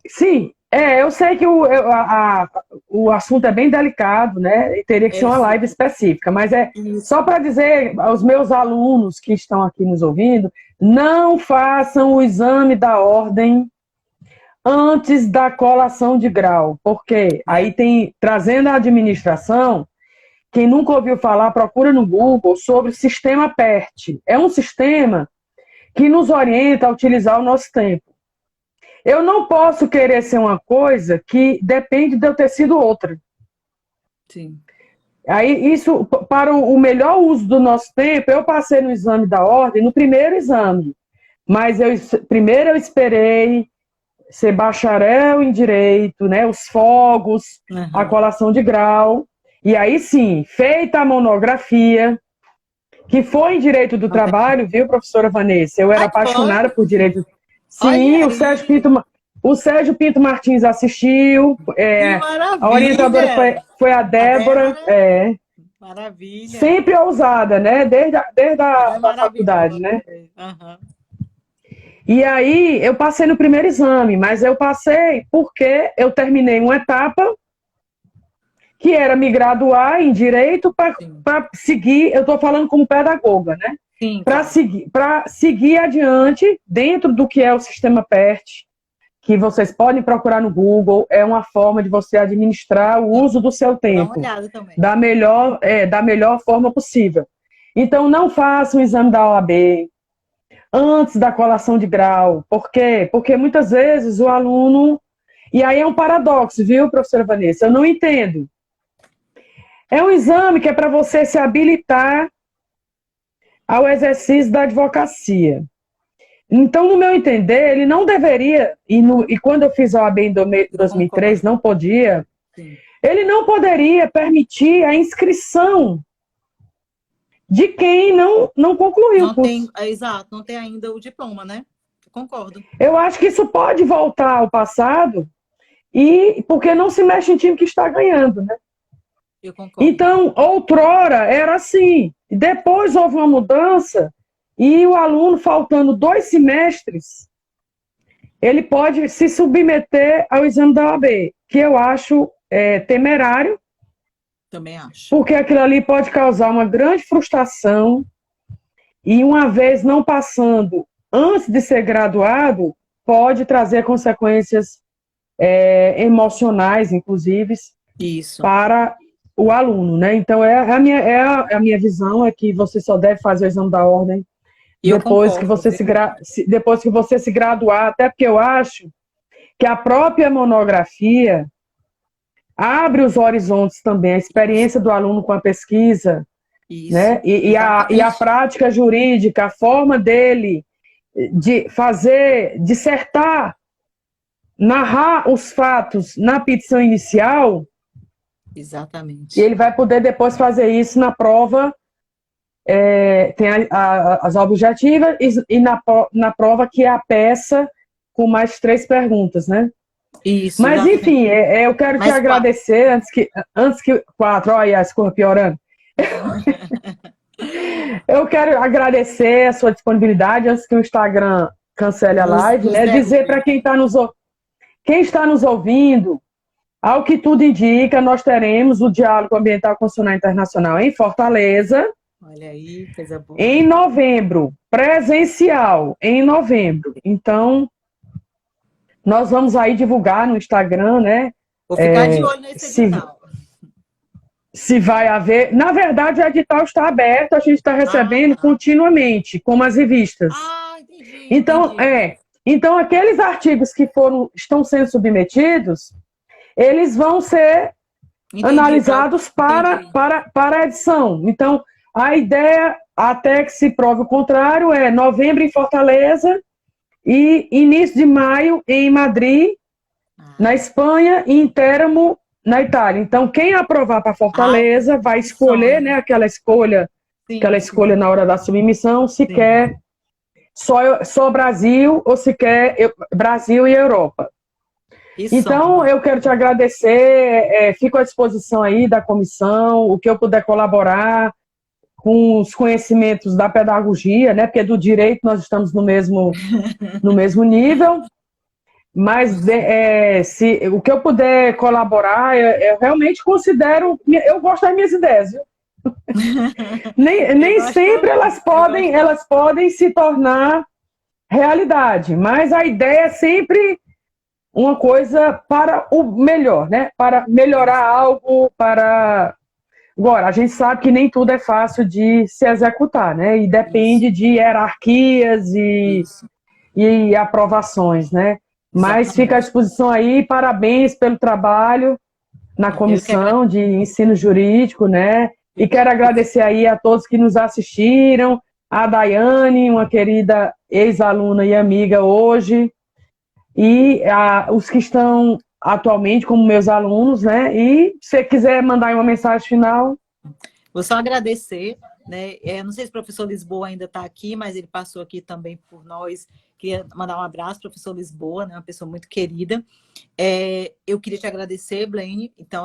sim, eu sei que o assunto é bem delicado, né? E teria que ser uma live específica, mas só para dizer aos meus alunos que estão aqui nos ouvindo, não façam o exame da ordem antes da colação de grau, porque aí trazendo a administração, quem nunca ouviu falar, procura no Google sobre o sistema PERT. É um sistema que nos orienta a utilizar o nosso tempo. Eu não posso querer ser uma coisa que depende de eu ter sido outra. Sim. Aí, isso, para o melhor uso do nosso tempo, eu passei no exame da ordem, no primeiro exame. Mas primeiro eu esperei ser bacharel em direito, né, os fogos, a colação de grau. E aí sim, feita a monografia, que foi em direito do trabalho, viu, professora Vanessa? Eu era apaixonada por direito. Sim, o Sérgio Pinto Martins assistiu. A orientadora foi a Débora. Maravilha. Sempre ousada, né? Desde a faculdade, né? E aí, eu passei no primeiro exame, mas eu passei porque eu terminei uma etapa que era me graduar em Direito para seguir, eu estou falando como pedagoga, né? Para seguir adiante dentro do que é o sistema PERT, que vocês podem procurar no Google, é uma forma de você administrar o uso do seu tempo da melhor forma possível. Então, não façam o exame da OAB antes da colação de grau. Por quê? Porque muitas vezes o aluno... E aí é um paradoxo, viu, professora Vanessa? Eu não entendo. É um exame que é para você se habilitar ao exercício da advocacia. Então, no meu entender, ele não deveria, e quando eu fiz a OAB em 2003, não podia, ele não poderia permitir a inscrição de quem não concluiu o curso. Exato, não tem ainda o diploma, né? Concordo. Eu acho que isso pode voltar ao passado, porque não se mexe em time que está ganhando, né? Eu concordo. Então, outrora era assim. Depois houve uma mudança e o aluno, faltando 2 semestres, ele pode se submeter ao exame da OAB, que eu acho temerário. Também acho. Porque aquilo ali pode causar uma grande frustração e, uma vez não passando antes de ser graduado, pode trazer consequências emocionais, inclusive, para o aluno, né? Então, a minha visão é que você só deve fazer o exame da ordem depois que você se graduar, até porque eu acho que a própria monografia abre os horizontes também, a experiência do aluno com a pesquisa, Isso, né? E a prática jurídica, a forma dele de fazer, dissertar, narrar os fatos na petição inicial, exatamente. e ele vai poder depois fazer isso na prova, tem as objetivas, e na prova que é a peça com mais 3 perguntas, né? Isso, Mas, exatamente. enfim, eu quero te agradecer, antes que 4, olha a cor piorando. Eu quero agradecer a sua disponibilidade, antes que o Instagram cancele a live, né? Dizer para quem está nos ouvindo, ao que tudo indica, nós teremos o Diálogo Ambiental Constitucional Internacional em Fortaleza. Olha aí, coisa boa. Em novembro, presencial, em novembro. Então, nós vamos aí divulgar no Instagram, né? Vou ficar de olho nesse edital. Se vai haver... Na verdade, o edital está aberto, a gente está recebendo continuamente, como as revistas. Entendi. Então, então, aqueles artigos que estão sendo submetidos, eles vão ser analisados para a edição. Então, a ideia, até que se prove o contrário, é novembro em Fortaleza e início de maio em Madrid, na Espanha, e em Teramo, na Itália. Então, quem aprovar para Fortaleza vai escolher, né, aquela escolha na hora da submissão, se quer só Brasil ou se quer Brasil e Europa. Então, eu quero te agradecer, fico à disposição aí da comissão, o que eu puder colaborar com os conhecimentos da pedagogia, né? Porque do direito nós estamos no mesmo nível, mas o que eu puder colaborar, eu realmente considero, eu gosto das minhas ideias, viu? nem sempre elas podem se tornar realidade, mas a ideia é sempre uma coisa para o melhor, né? Para melhorar algo, Agora, a gente sabe que nem tudo é fácil de se executar, né? E depende de hierarquias e aprovações, né? Mas fica à disposição aí, parabéns pelo trabalho na comissão de ensino jurídico, né? E quero agradecer aí a todos que nos assistiram, a Daiane, uma querida ex-aluna e amiga hoje, e os que estão atualmente como meus alunos, né? E se você quiser mandar uma mensagem final. Vou só agradecer, né? Não sei se o professor Lisboa ainda está aqui, mas ele passou aqui também por nós. Queria mandar um abraço, professor Lisboa, né? Uma pessoa muito querida. Eu queria te agradecer, Blaine. Então,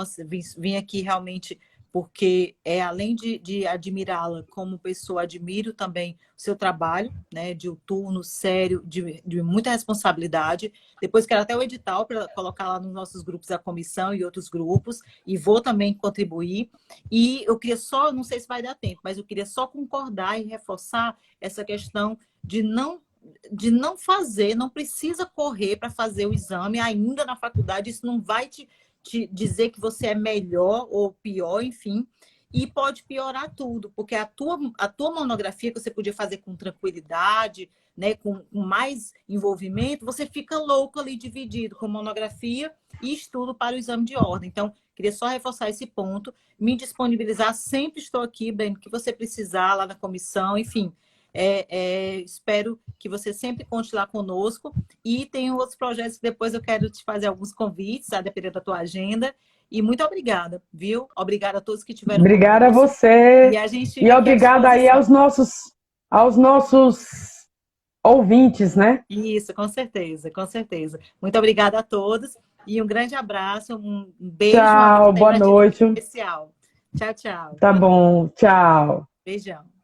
vim aqui realmente porque, além de admirá-la como pessoa, admiro também o seu trabalho, né, de um turno sério, de muita responsabilidade. Depois quero até o edital para colocar lá nos nossos grupos da comissão e outros grupos, e vou também contribuir. E eu queria só, não sei se vai dar tempo, mas eu queria só concordar e reforçar essa questão de não fazer, não precisa correr para fazer o exame ainda na faculdade, isso não vai te dizer que você é melhor ou pior, enfim, e pode piorar tudo, porque a tua monografia que você podia fazer com tranquilidade, né, com mais envolvimento, você fica louco ali dividido com monografia e estudo para o exame de ordem. Então, queria só reforçar esse ponto, me disponibilizar, sempre estou aqui, Breno, que você precisar lá na comissão, enfim. Espero que você sempre conte lá conosco, e tem outros projetos que depois eu quero te fazer alguns convites, a depender da tua agenda. E muito obrigada, viu? Obrigada a todos que tiveram Obrigada conosco. A você. E obrigada aí aos nossos ouvintes, né? Isso, com certeza, com certeza. Muito obrigada a todos e um grande abraço, um beijo. Tchau, boa noite. Especial. Tchau, tchau. Tá bom, tchau. Beijão.